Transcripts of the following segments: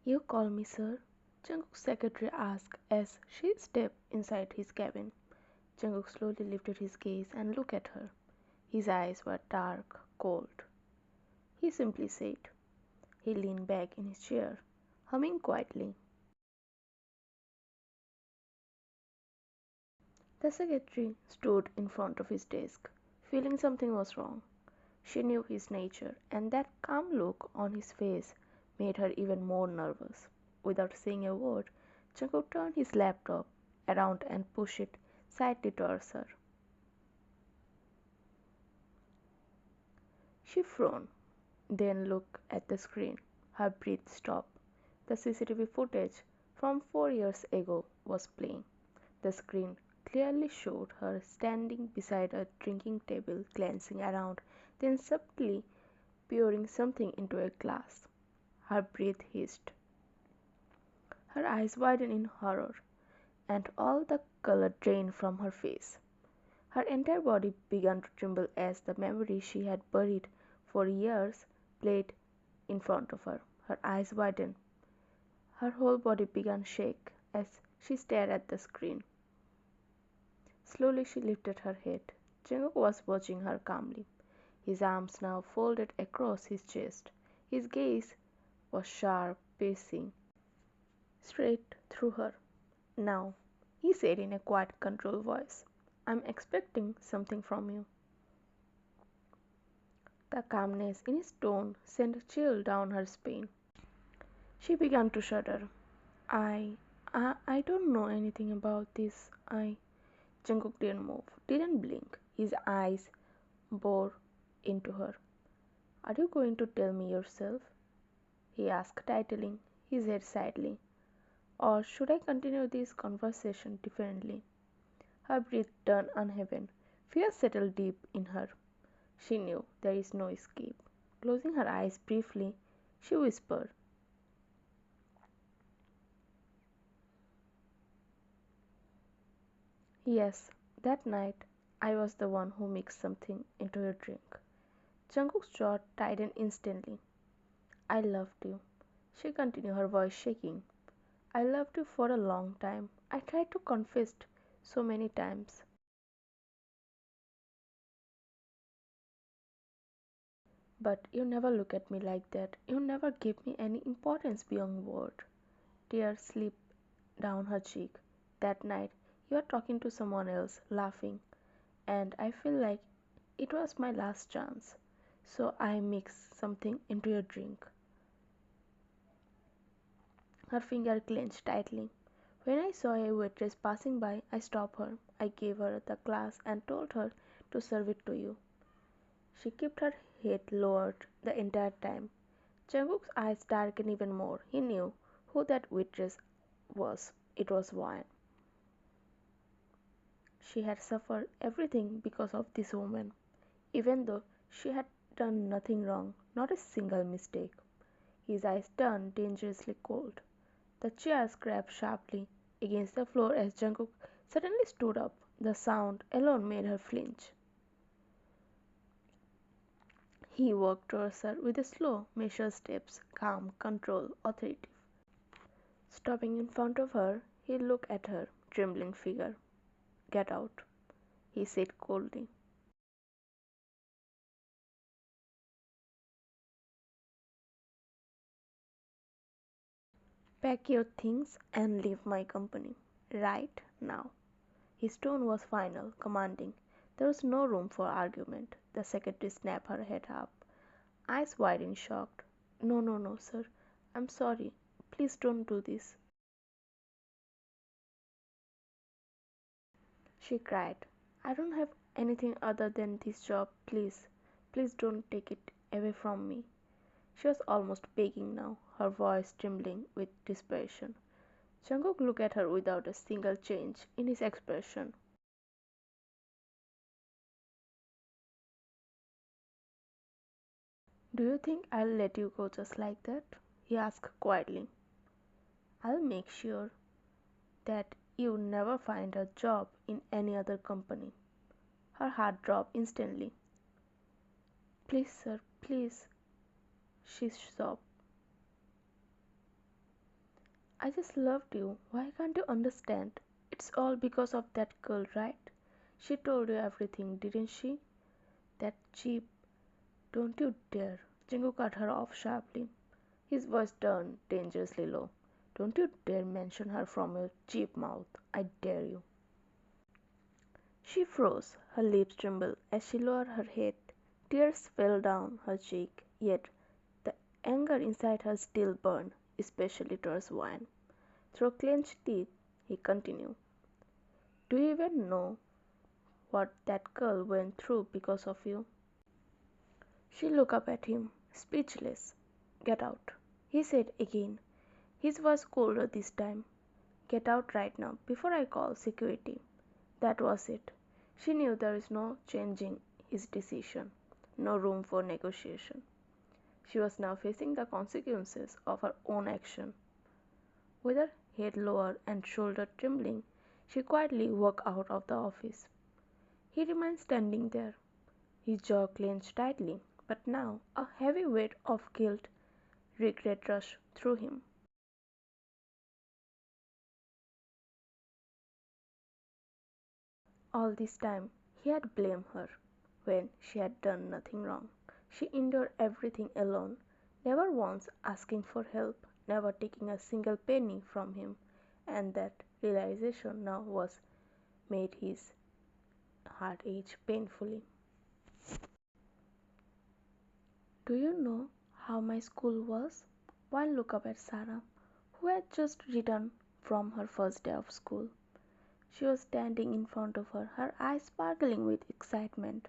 You call me sir? Jungkook's secretary asked as she stepped inside his cabin. Jungkook slowly lifted his gaze and looked at her. His eyes were dark, cold. He simply said. He leaned back in his chair, humming quietly. The secretary stood in front of his desk, feeling something was wrong. She knew his nature, and that calm look on his face made her even more nervous. Without saying a word, Jungkook turned his laptop around and pushed it slightly towards her. She frowned, then looked at the screen. Her breath stopped. The CCTV footage from 4 years ago was playing. The screen clearly showed her standing beside a drinking table, glancing around, then subtly pouring something into a glass. Her breath hissed. Her eyes widened in horror, and all the color drained from her face. Her entire body began to tremble as the memory she had buried for years played in front of her. Her eyes widened. Her whole body began to shake as she stared at the screen. Slowly she lifted her head. Jungkook was watching her calmly, his arms now folded across his chest. His gaze was sharp, piercing, straight through her. "Now," he said in a quiet, controlled voice, "I'm expecting something from you." The calmness in his tone sent a chill down her spine. She began to shudder. I don't know anything about this. Jungkook didn't move, didn't blink. His eyes bored into her. "Are you going to tell me yourself?" he asked, titling his head slightly. "Or should I continue this conversation differently?" Her breath turned uneven. Fear settled deep in her. She knew there is no escape. Closing her eyes briefly, she whispered, "Yes, that night I was the one who mixed something into your drink." Jungkook's jaw tightened instantly. "I loved you," she continued, her voice shaking. "I loved you for a long time. I tried to confess so many times. But you never look at me like that. You never gave me any importance beyond word." Tears slipped down her cheek. "That night you were talking to someone else, laughing, and I feel like it was my last chance. So I mixed something into your drink." Her finger clenched tightly. "When I saw a waitress passing by, I stopped her. I gave her the glass and told her to serve it to you." She kept her head lowered the entire time. Jungkook's eyes darkened even more. He knew who that waitress was. It was Wine. She had suffered everything because of this woman, even though she had done nothing wrong, not a single mistake. His eyes turned dangerously cold. The chair scraped sharply against the floor as Jungkook suddenly stood up. The sound alone made her flinch. He walked towards her with slow, measured steps, calm, controlled, authoritative. Stopping in front of her, he looked at her trembling figure. "Get out," he said coldly. "Pack your things and leave my company. Right now." His tone was final, commanding. There was no room for argument. The secretary snapped her head up, eyes wide and shocked. "No, no, no, sir. I'm sorry. Please don't do this." She cried. "I don't have anything other than this job. Please, please don't take it away from me." She was almost begging now, her voice trembling with desperation. Jungkook looked at her without a single change in his expression. "Do you think I'll let you go just like that?" he asked quietly. "I'll make sure that you never find a job in any other company." Her heart dropped instantly. "Please, sir, please," she sobbed. I just loved you. Why can't you understand? It's all because of that girl, right? She told you everything, didn't she? That cheap. Don't you dare. Jingu cut her off sharply. His voice turned dangerously low. Don't you dare mention her from your cheap mouth. I dare you. She froze, her lips trembled as she lowered her head. Tears fell down her cheek, yet the anger inside her still burned, especially towards Wine. Through clenched teeth, he continued, do you even know what that girl went through because of you? She looked up at him, speechless. Get out, he said again. His voice colder this time. Get out right now, before I call security. That was it. She knew there is no changing his decision, no room for negotiation. She was now facing the consequences of her own action. With her head lowered and shoulder trembling, she quietly walked out of the office. He remained standing there, his jaw clenched tightly, but now a heavy weight of guilt, regret rushed through him. All this time he had blamed her, when she had done nothing wrong. She endured everything alone, never once asking for help, never taking a single penny from him, and that realization now was made his heart ache painfully. Do you know how my school was? One looked up at Sarah, who had just returned from her first day of school. She was standing in front of her, her eyes sparkling with excitement.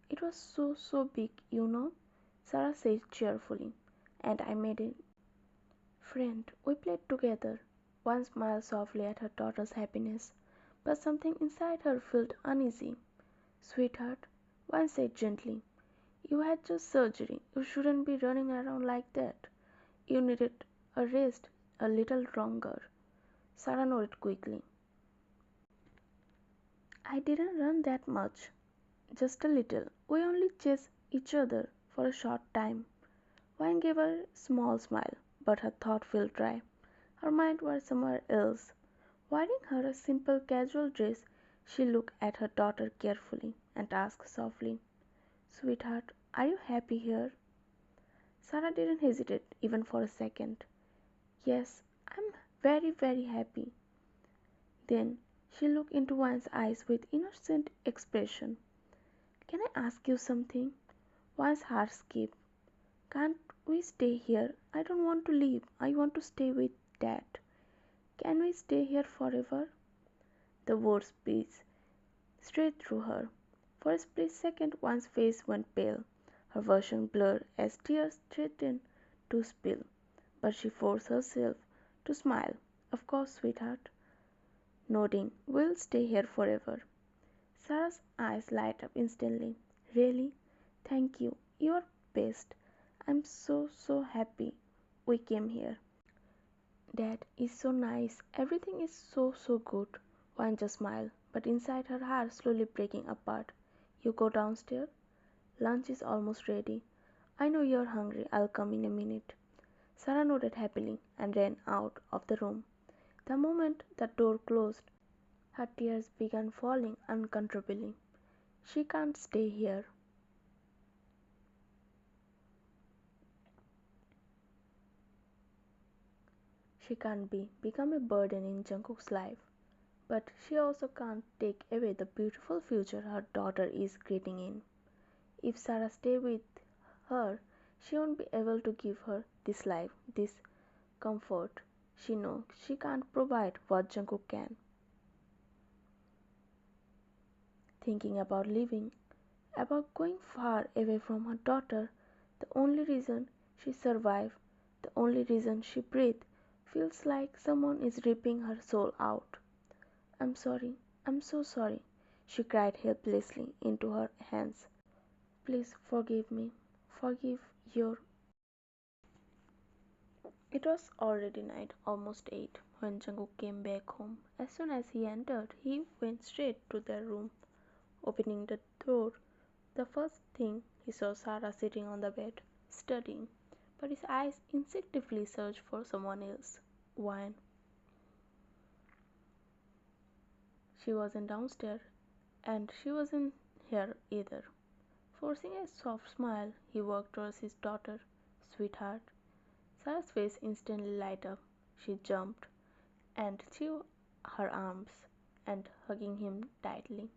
It was so big, you know, Sarah said cheerfully, and I made a friend. We played together. One smiled softly at her daughter's happiness, but something inside her felt uneasy. Sweetheart, one said gently, you had just surgery. You shouldn't be running around like that. You needed a rest a little longer. Sarah nodded quickly. I didn't run that much, just a little. We only chased each other for a short time. Wine gave her a small smile, but her thought felt dry. Her mind was somewhere else. Wearing her a simple casual dress, she looked at her daughter carefully and asked softly, sweetheart, are you happy here? Sarah didn't hesitate even for a second. Yes, I'm very happy. Then she looked into Wine's eyes with innocent expression. Can I ask you something? Wine's heart skipped. Can't we stay here? I don't want to leave. I want to stay with Dad. Can we stay here forever? The words pierced straight through her. For a split second Wine's face went pale, her vision blurred as tears threatened to spill. But she forced herself to smile. Of course, sweetheart. Nodding, we'll stay here forever. Sarah's eyes light up instantly. Really? Thank you. You are best. I'm so happy we came here. Dad is so nice. Everything is so good. Wine just smiled, but inside her heart slowly breaking apart. You go downstairs? Lunch is almost ready. I know you're hungry. I'll come in a minute. Sarah nodded happily and ran out of the room. The moment the door closed, her tears began falling uncontrollably. She can't stay here. She can't become a burden in Jungkook's life. But she also can't take away the beautiful future her daughter is creating in. If Sarah stays with her, she won't be able to give her this life, this comfort. She knows she can't provide what Jungkook can. Thinking about leaving, about going far away from her daughter, the only reason she survived, the only reason she breathes, feels like someone is ripping her soul out. I'm sorry, I'm so sorry, she cried helplessly into her hands. Please forgive me, forgive your. It was already night, almost 8, when Jungkook came back home. As soon as he entered, he went straight to their room. Opening the door, the first thing he saw Sarah sitting on the bed, studying, but his eyes instinctively searched for someone else. Wine. She wasn't downstairs, and she wasn't here either. Forcing a soft smile, he walked towards his daughter. Sweetheart. Sarah's face instantly lighted up. She jumped and threw her arms and hugging him tightly.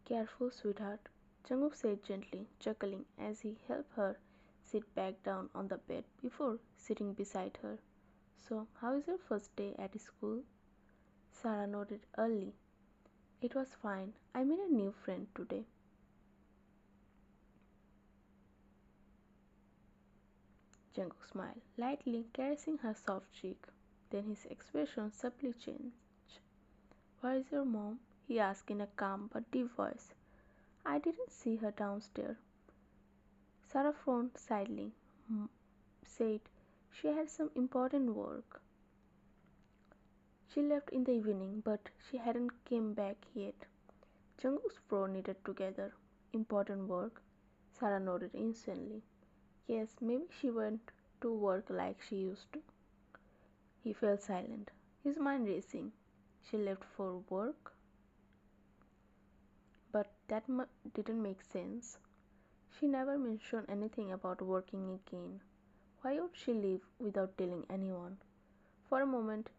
Careful, sweetheart, Jungkook said gently, chuckling as he helped her sit back down on the bed before sitting beside her. So, how is your first day at school? Sarah nodded early. It was fine. I made a new friend today. Jungkook smiled, lightly caressing her soft cheek. Then his expression subtly changed. Where is your mom? He asked in a calm but deep voice. I didn't see her downstairs. Sarah frowned slightly, said she had some important work. She left in the evening, but she hadn't come back yet. Jungkook's brow knitted together. Important work? Sarah nodded instantly. Yes, maybe she went to work like she used to. He fell silent, his mind racing. She left for work? But that didn't make sense. She never mentioned anything about working again. Why would she leave without telling anyone? For a moment,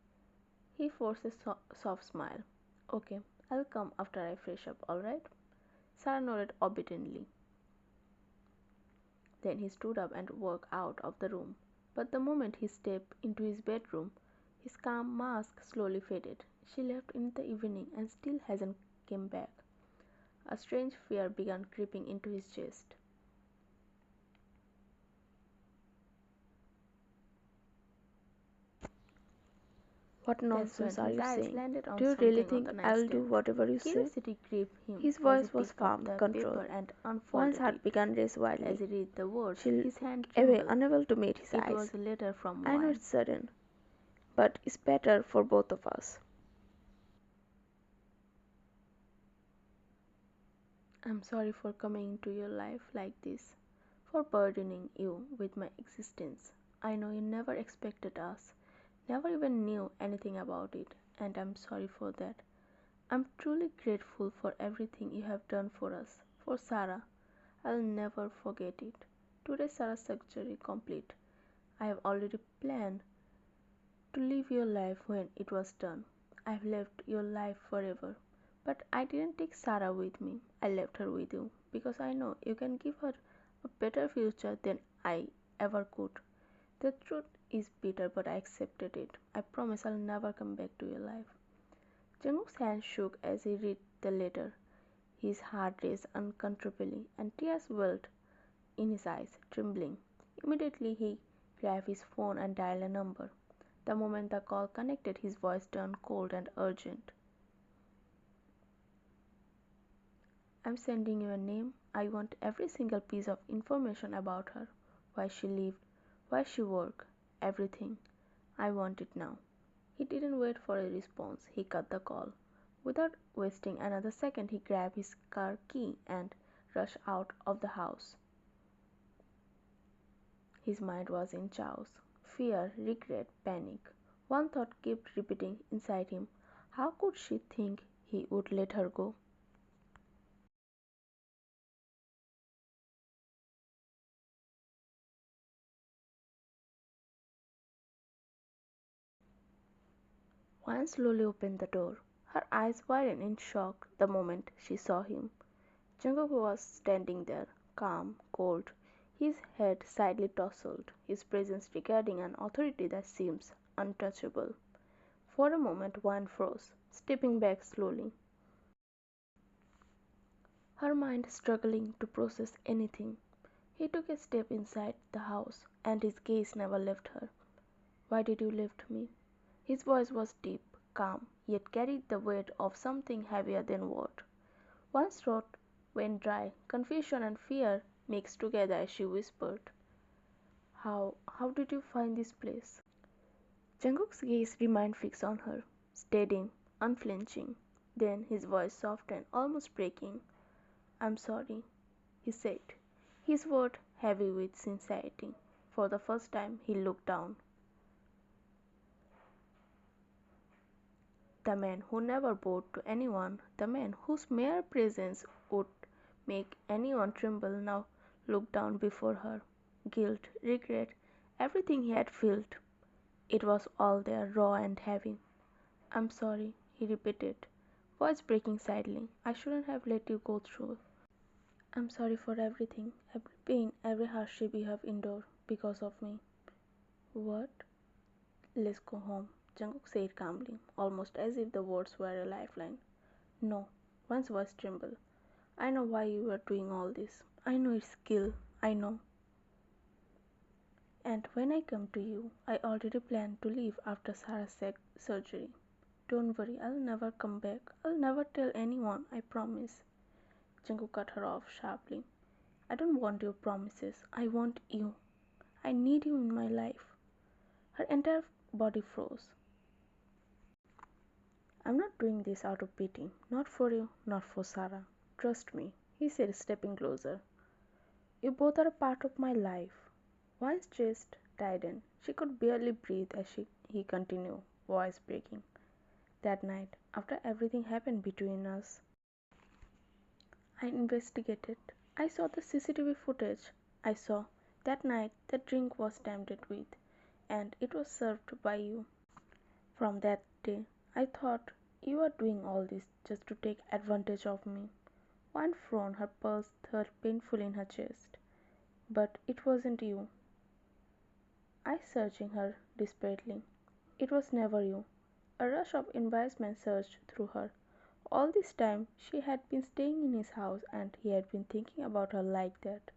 he forced a soft smile. Okay, I'll come after I fresh up, alright? Sarah nodded obediently. Then he stood up and walked out of the room. But the moment he stepped into his bedroom, his calm mask slowly faded. She left in the evening and still hasn't come back. A strange fear began creeping into his chest. What nonsense are you saying? Do you Do really think I'll do whatever you say? Curiosity gripped him His as voice he was picked up firm, the controlled. paper and One's unfolded heart it. began race As wildly. he read the words, She his looked hand away, trembled. unable to meet his It eyes. was a letter from I know Wine. it's sudden, but it's better for both of us. I'm sorry for coming into your life like this, for burdening you with my existence. I know you never expected us, never even knew anything about it, and I'm sorry for that. I'm truly grateful for everything you have done for us, for Sarah. I'll never forget it. Today Sarah's surgery complete. I have already planned to live your life when it was done. I've left your life forever. But I didn't take Sarah with me. I left her with you because I know you can give her a better future than I ever could. The truth is bitter, but I accepted it. I promise I'll never come back to your life. Jungkook's hand shook as he read the letter. His heart raced uncontrollably, and tears welled in his eyes, trembling. Immediately he grabbed his phone and dialed a number. The moment the call connected, his voice turned cold and urgent. I'm sending you a name. I want every single piece of information about her. Why she lived, why she worked, everything. I want it now. He didn't wait for a response. He cut the call. Without wasting another second, he grabbed his car key and rushed out of the house. His mind was in chaos. Fear, regret, panic. One thought kept repeating inside him. How could she think he would let her go? Wan slowly opened the door. Her eyes widened in shock the moment she saw him. Jungkook was standing there, calm, cold, his head slightly tousled, his presence regarding an authority that seems untouchable. For a moment Wan froze, stepping back slowly, her mind struggling to process anything. He took a step inside the house, and his gaze never left her. Why did you leave me? His voice was deep, calm, yet carried the weight of something heavier than word. One's throat went dry, confusion and fear mixed together as she whispered, how did you find this place? Jungkook's gaze remained fixed on her, steady, unflinching. Then his voice softened, almost breaking. I'm sorry, he said, his words heavy with sincerity. For the first time he looked down. The man who never bowed to anyone, the man whose mere presence would make anyone tremble, now looked down before her. Guilt, regret, everything he had felt. It was all there, raw and heavy. "I'm sorry," he repeated, voice breaking slightly. "I shouldn't have let you go through. I'm sorry for everything, every pain, every hardship you have endured because of me." "What?" "Let's go home," Jungkook said calmly, almost as if the words were a lifeline. "No." One's voice trembled. "I know why you are doing all this. I know it's guilt. I know. And when I come to you, I already planned to leave after Sarah's surgery. Don't worry, I'll never come back. I'll never tell anyone, I promise." Jungkook cut her off sharply. "I don't want your promises. I want you. I need you in my life." Her entire body froze. "I'm not doing this out of pity. Not for you, not for Sarah. Trust me," he said, stepping closer. "You both are a part of my life." One's chest tightened. She could barely breathe as he continued, voice breaking. "That night, after everything happened between us, I investigated. I saw the CCTV footage. I saw that night the drink was tampered with, and it was served by you. From that day, I thought you were doing all this just to take advantage of me." One frowned, her pulse thud painfully in her chest. "But it wasn't you." I searching her desperately. "It was never you." A rush of embarrassment surged through her. All this time she had been staying in his house and he had been thinking about her like that.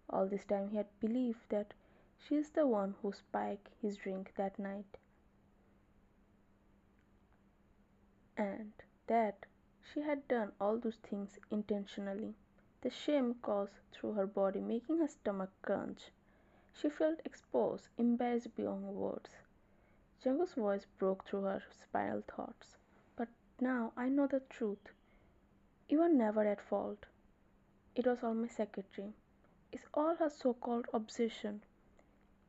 All this time he had believed that she is the one who spiked his drink that night, and that she had done all those things intentionally. The shame coursed through her body, making her stomach crunch. She felt exposed, embarrassed beyond words. Jungkook's voice broke through her spiral thoughts. "But now I know the truth. You were never at fault. It was all my secretary. It's all her so-called obsession.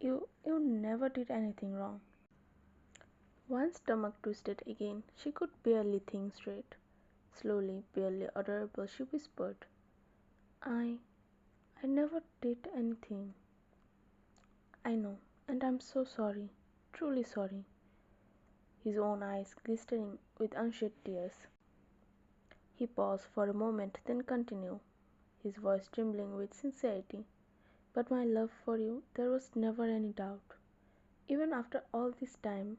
You never did anything wrong." One's stomach twisted again. She could barely think straight. Slowly, barely audible, she whispered, I I never did anything. I know, and I'm so sorry. Truly sorry." His own eyes glistening with unshed tears. He paused for a moment, then continued, his voice trembling with sincerity. "But my love for you, there was never any doubt. Even after all this time,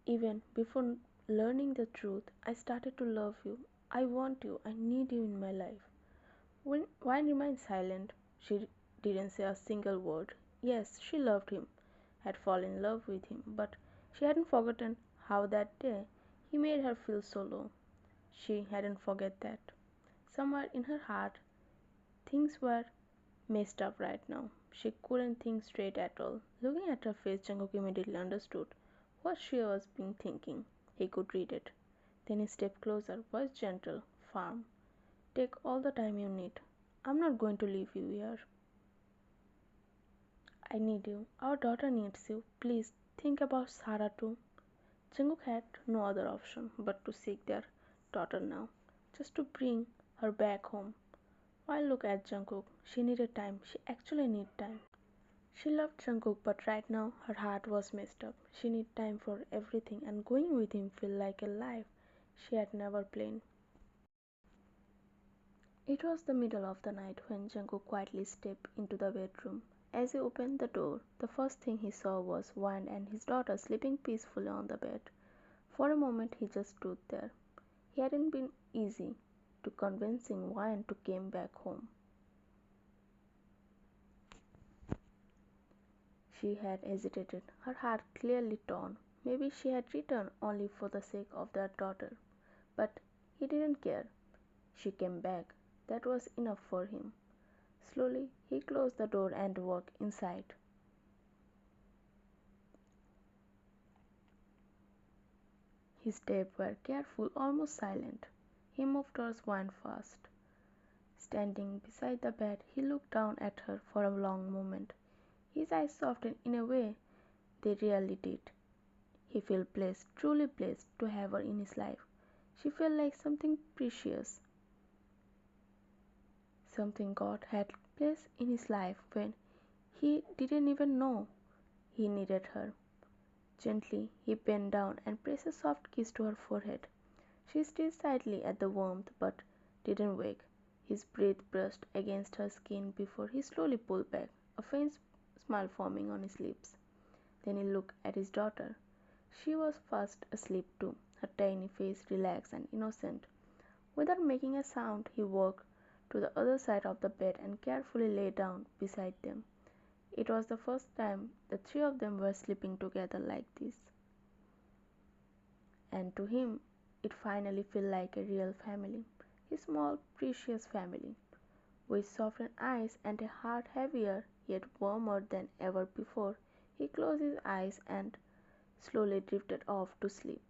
even before learning the truth, I started to love you. I want you. I need you in my life." When Wine remained silent. She didn't say a single word. Yes, she loved him, had fallen in love with him, but she hadn't forgotten how that day he made her feel so low. She hadn't forget that. Somewhere in her heart, things were messed up right now. She couldn't think straight at all. Looking at her face, Jungkook immediately understood what she was being thinking. He could read it. Then he stepped closer, voice gentle, firm. "Take all the time you need. I'm not going to leave you here. I need you. Our daughter needs you. Please think about Sarah too." Jungkook had no other option but to seek their daughter now, just to bring her back home. Why look at Jungkook? She needed time. She actually needed time. She loved Jungkook, but right now her heart was messed up. She needed time for everything, and going with him felt like a life she had never planned. It was the middle of the night when Jungkook quietly stepped into the bedroom. As he opened the door, the first thing he saw was Wayne and his daughter sleeping peacefully on the bed. For a moment he just stood there. It hadn't been easy to convincing Wayne to come back home. She had hesitated, her heart clearly torn. Maybe she had returned only for the sake of their daughter. But he didn't care. She came back. That was enough for him. Slowly he closed the door and walked inside. His steps were careful, almost silent. He moved towards Wayne fast. Standing beside the bed, he looked down at her for a long moment. His eyes softened in a way they rarely did. He felt blessed, truly blessed to have her in his life. She felt like something precious, something God had placed in his life when he didn't even know he needed her. Gently, he bent down and pressed a soft kiss to her forehead. She stirred slightly at the warmth but didn't wake. His breath brushed against her skin before he slowly pulled back, a faint smile forming on his lips. Then he looked at his daughter. She was fast asleep too, her tiny face relaxed and innocent. Without making a sound, he walked to the other side of the bed and carefully lay down beside them. It was the first time the three of them were sleeping together like this, and to him it finally felt like a real family, his small, precious family, with softened eyes and a heart heavier yet warmer than ever before. He closed his eyes and slowly drifted off to sleep.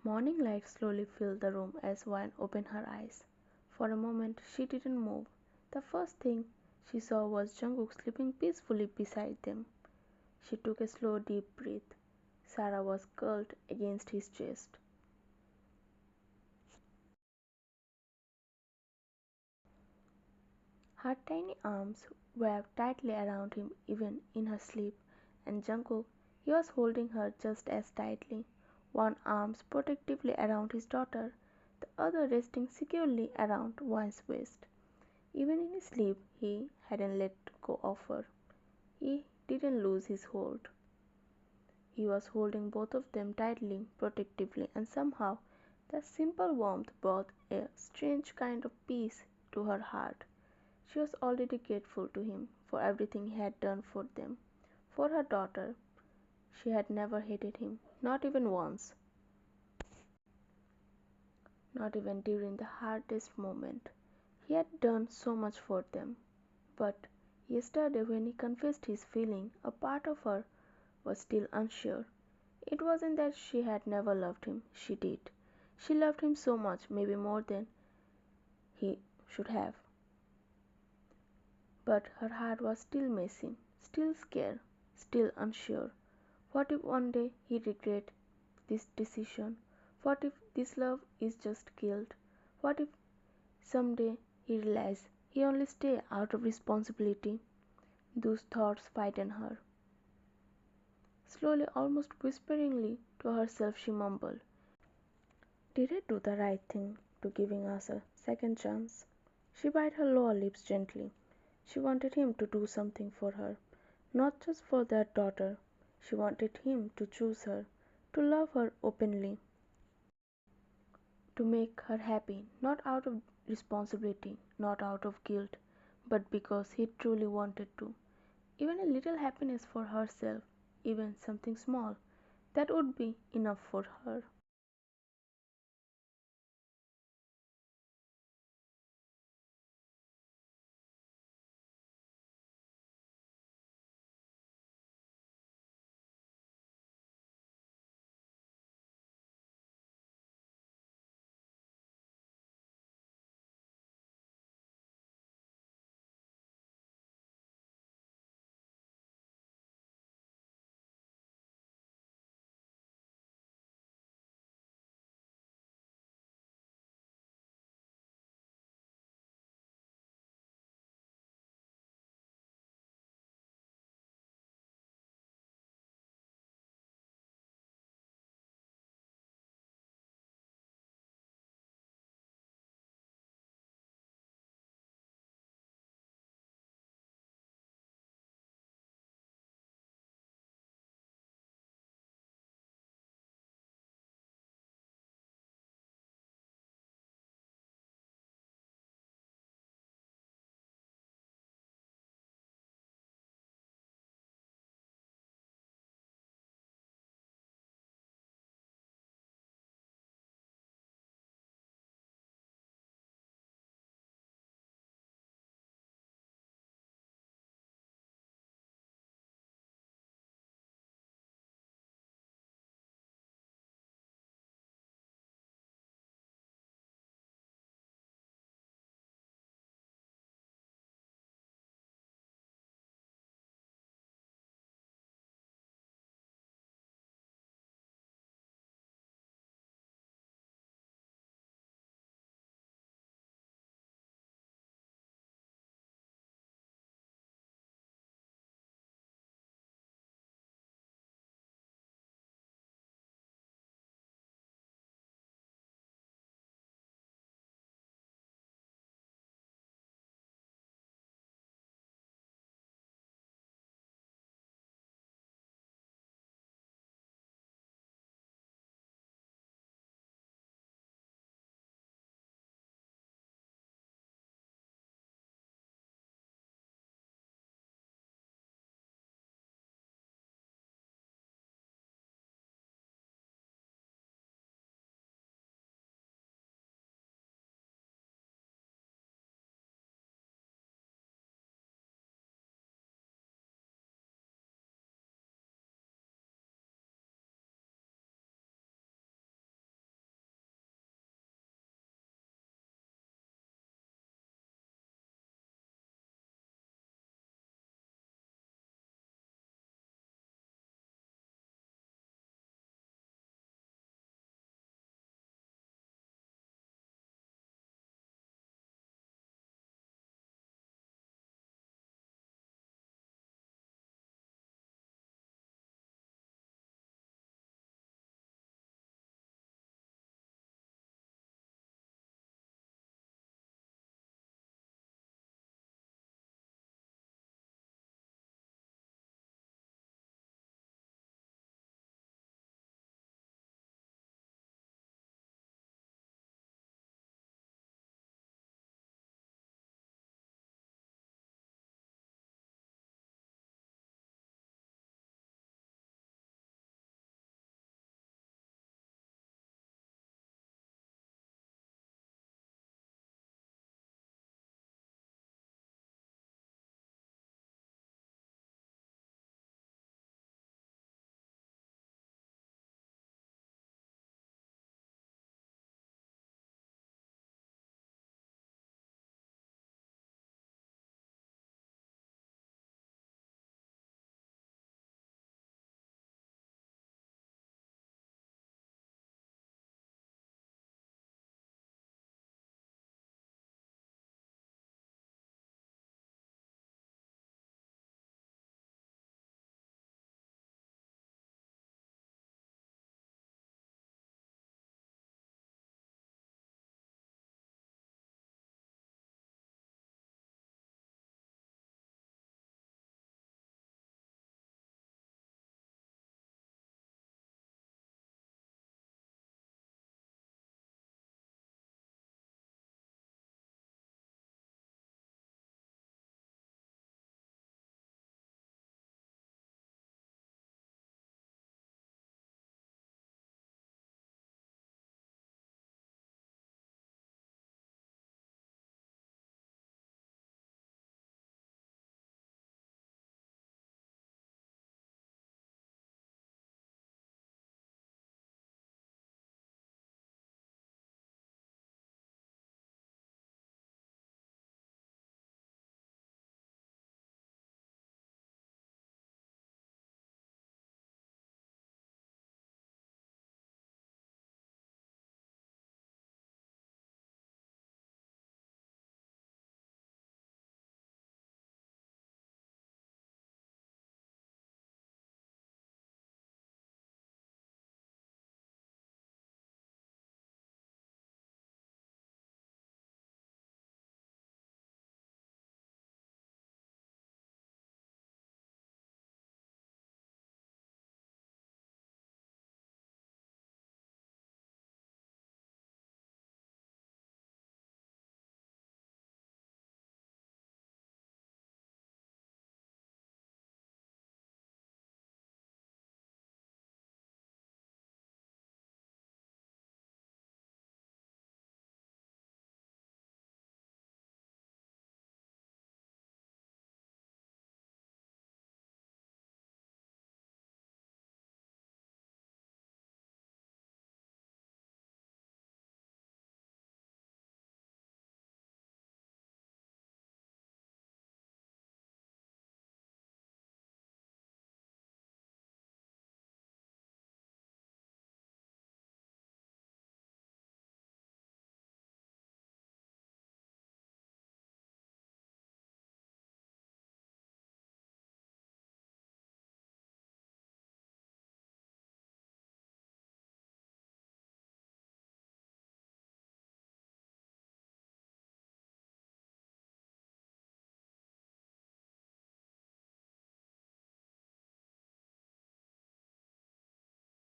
Morning light slowly filled the room as Wine opened her eyes. For a moment she didn't move. The first thing she saw was Jungkook sleeping peacefully beside them. She took a slow deep breath. Sarah was curled against his chest. Her tiny arms wrapped tightly around him even in her sleep, and Jungkook, he was holding her just as tightly, one arm protectively around his daughter, the other resting securely around Wine's waist. Even in his sleep he hadn't let go of her. He didn't lose his hold. He was holding both of them tightly, protectively, and somehow that simple warmth brought a strange kind of peace to her heart. She was already grateful to him for everything he had done for them, for her daughter. She had never hated him, not even once, not even during the hardest moment. He had done so much for them. But yesterday, when he confessed his feeling, a part of her was still unsure. It wasn't that she had never loved him, she did. She loved him so much, maybe more than he should have. But her heart was still messy, still scared, still unsure. What if one day he regret this decision? What if this love is just guilt? What if someday he realizes he only stay out of responsibility? Those thoughts frightened her. Slowly, almost whisperingly to herself, she mumbled, "Did I do the right thing to giving us a second chance?" She bit her lower lips gently. She wanted him to do something for her, not just for their daughter. She wanted him to choose her, to love her openly, to make her happy, not out of responsibility, not out of guilt, but because he truly wanted to. Even a little happiness for herself, even something small, that would be enough for her.